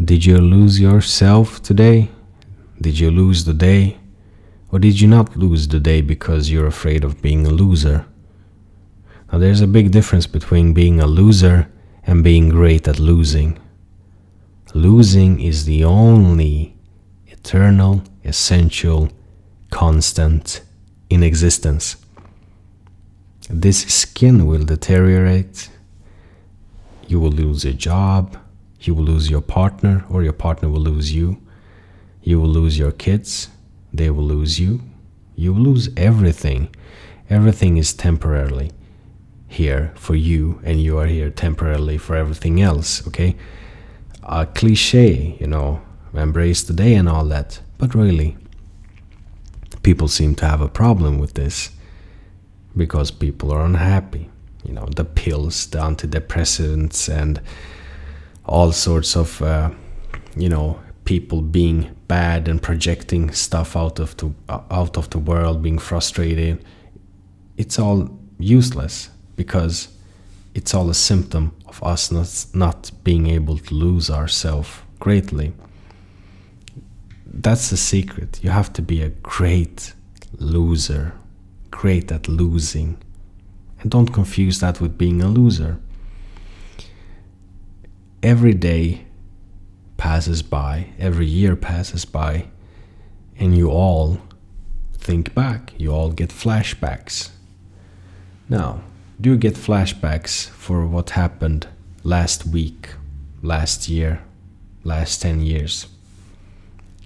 Did you lose yourself today? Did you lose the day? Or did you not lose the day because you're afraid of being a loser? Now, there's a big difference between being a loser and being great at losing. Losing is the only eternal, essential, constant in existence. This skin will deteriorate. You will lose a job. You will lose your partner, or your partner will lose you. You will lose your kids. They will lose you. You will lose everything. Everything is temporarily here for you, and you are here temporarily for everything else, okay? A cliche, embrace the day and all that. But really, people seem to have a problem with this because people are unhappy. The pills, the antidepressants, and all sorts of, people being bad and projecting stuff out of the world, being frustrated. It's all useless because it's all a symptom of us not being able to lose ourselves greatly. That's the secret. You have to be a great loser, great at losing. And don't confuse that with being a loser. Every day passes by, every year passes by, and you all think back, you all get flashbacks. Now, do you get flashbacks for what happened last week, last year, last 10 years?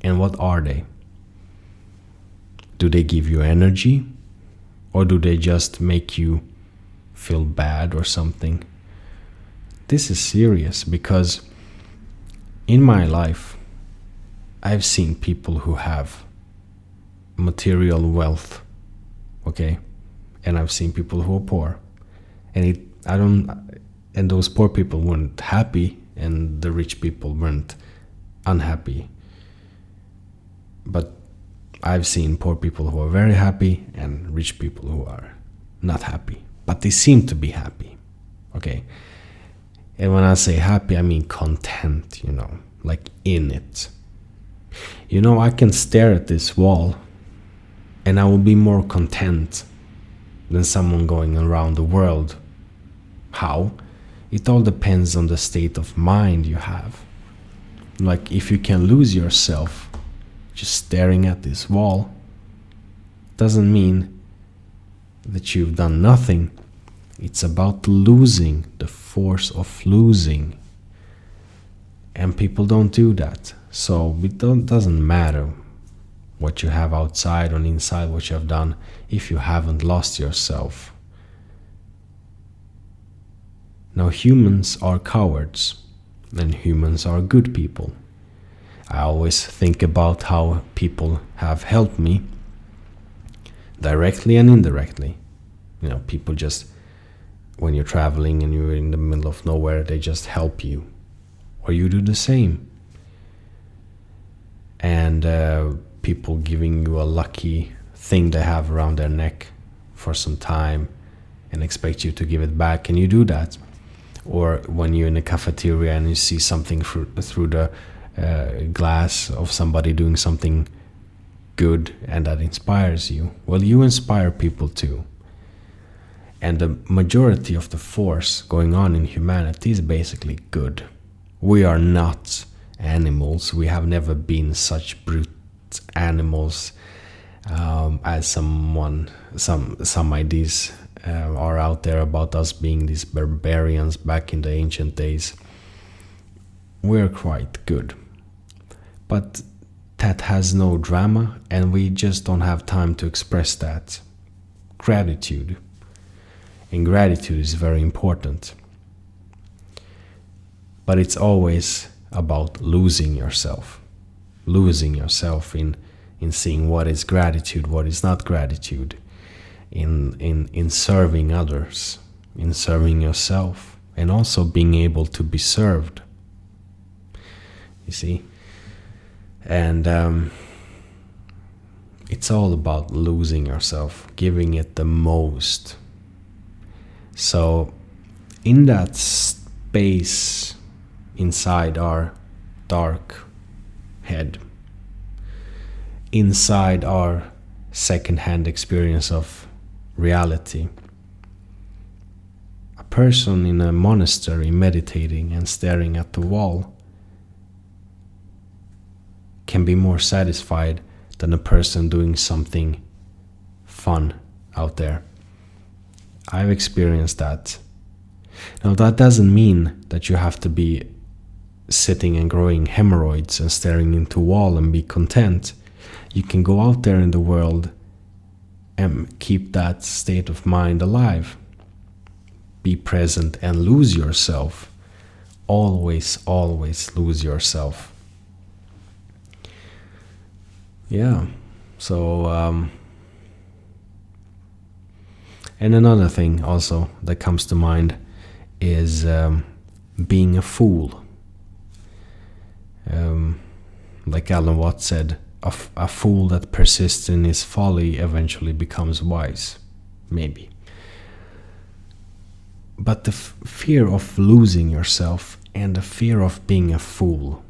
And what are they? Do they give you energy? Or do they just make you feel bad or something? This is serious because in my life, I've seen people who have material wealth, okay? And I've seen people who are poor. And those poor people weren't happy, and the rich people weren't unhappy. But I've seen poor people who are very happy and rich people who are not happy. But they seem to be happy, okay? And when I say happy, I mean content, like in it. I can stare at this wall and I will be more content than someone going around the world. How? It all depends on the state of mind you have. Like if you can lose yourself just staring at this wall, doesn't mean that you've done nothing. It's about losing, the force of losing. And people don't do that. So it doesn't matter what you have outside or inside, what you have done, if you haven't lost yourself. Now, humans are cowards, and humans are good people. I always think about how people have helped me, directly and indirectly. People just, when you're traveling and you're in the middle of nowhere, they just help you. Or you do the same. And people giving you a lucky thing they have around their neck for some time and expect you to give it back, and you do that. Or when you're in a cafeteria and you see something through the glass of somebody doing something good and that inspires you. Well, you inspire people too. And the majority of the force going on in humanity is basically good. We are not animals. We have never been such brute animals as some ideas are out there about us being these barbarians back in the ancient days. We're quite good. But that has no drama, and we just don't have time to express that. Gratitude. And gratitude is very important. But it's always about losing yourself. Losing yourself in seeing what is gratitude, what is not gratitude. In serving others, in serving yourself, and also being able to be served. You see? And it's all about losing yourself, giving it the most. So in that space inside our dark head. Inside our second-hand experience of reality, a person in a monastery meditating and staring at the wall can be more satisfied than a person doing something fun out there. I've experienced that. Now, that doesn't mean that you have to be sitting and growing hemorrhoids and staring into a wall and be content. You can go out there in the world and keep that state of mind alive. Be present and lose yourself. Always, always lose yourself. Yeah, so and another thing also that comes to mind is being a fool. Like Alan Watts said, a fool that persists in his folly eventually becomes wise. Maybe. But the fear of losing yourself and the fear of being a fool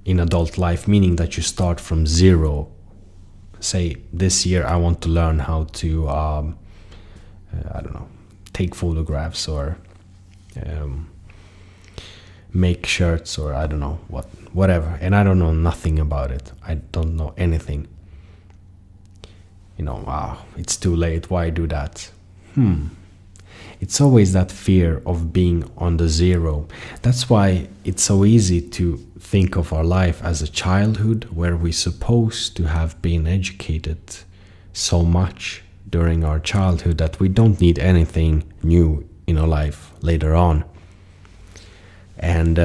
in adult life, meaning that you start from zero. Say, this year I want to learn how to, I don't know, take photographs or make shirts or I don't know whatever. And I don't know nothing about it. I don't know anything. Wow, it's too late. Why do that? It's always that fear of being on the zero. That's why it's so easy to think of our life as a childhood where we're supposed to have been educated so much during our childhood that we don't need anything new in our life later on. And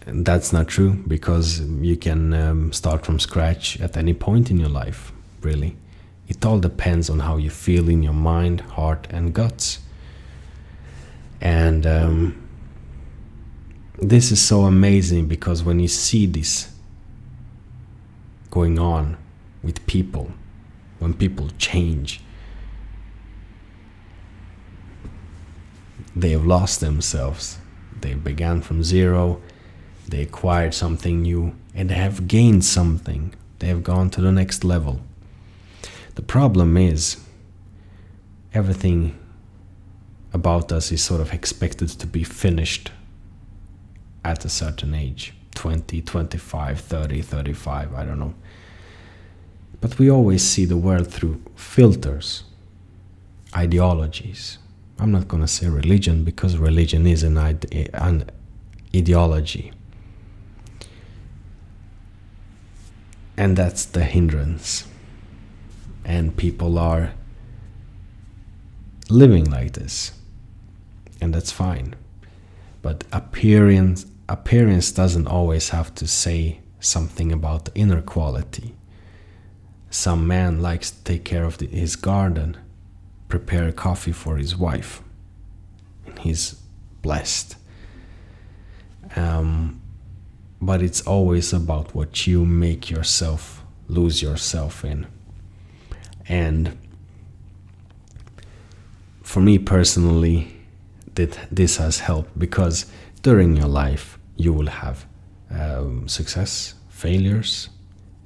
that's not true, because you can start from scratch at any point in your life, really. It all depends on how you feel in your mind, heart, and guts. And this is so amazing, because when you see this going on with people, when people change, they have lost themselves. They began from zero, they acquired something new, and they have gained something. They have gone to the next level. The problem is, everything about us is sort of expected to be finished at a certain age. 20, 25, 30, 35, I don't know. But we always see the world through filters, ideologies. I'm not going to say religion, because religion is an ideology. And that's the hindrance. And people are living like this. And that's fine. But appearance doesn't always have to say something about the inner quality. Some man likes to take care of his garden, prepare coffee for his wife, and he's blessed. But it's always about what you make yourself lose yourself in. And for me personally, this has helped, because during your life you will have success, failures,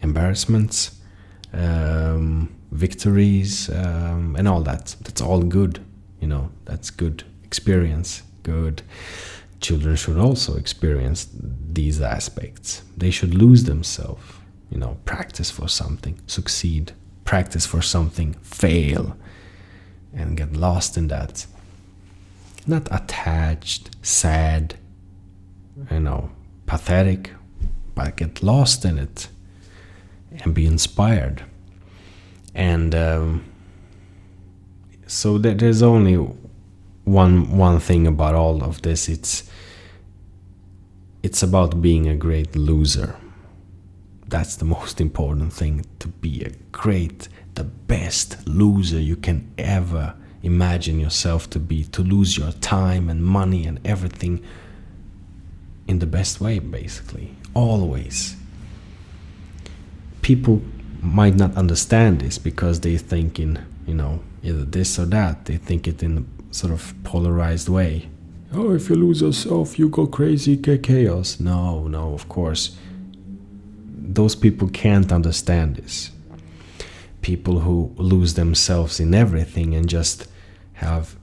embarrassments, victories, and all that. That's all good, that's good experience. Good. Children should also experience these aspects. They should lose themselves, practice for something, succeed, practice for something, fail, and get lost in that. Not attached, sad, pathetic, but get lost in it and be inspired. And so there's only one thing about all of this. It's about being a great loser. That's the most important thing, to be the best loser you can ever imagine yourself to be, to lose your time and money and everything in the best way, basically, always. People might not understand this, because they think in, either this or that. They think it in a sort of polarized way, Oh, if you lose yourself, you go crazy, get chaos. No, of course. Those people can't understand this. People who lose themselves in everything and just have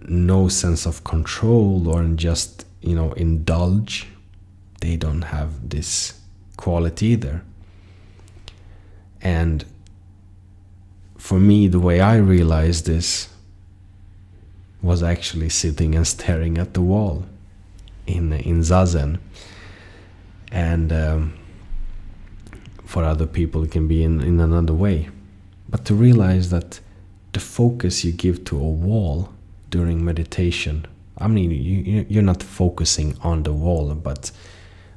no sense of control or just, indulge, they don't have this quality either. And for me, the way I realized this was actually sitting and staring at the wall in Zazen. And for other people, it can be in another way. But to realize that the focus you give to a wall during meditation, I mean, you're not focusing on the wall, but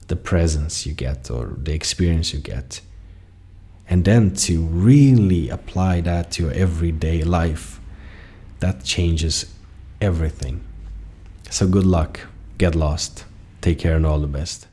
the presence you get or the experience you get. And then to really apply that to your everyday life, that changes everything. So good luck, get lost, take care, and all the best.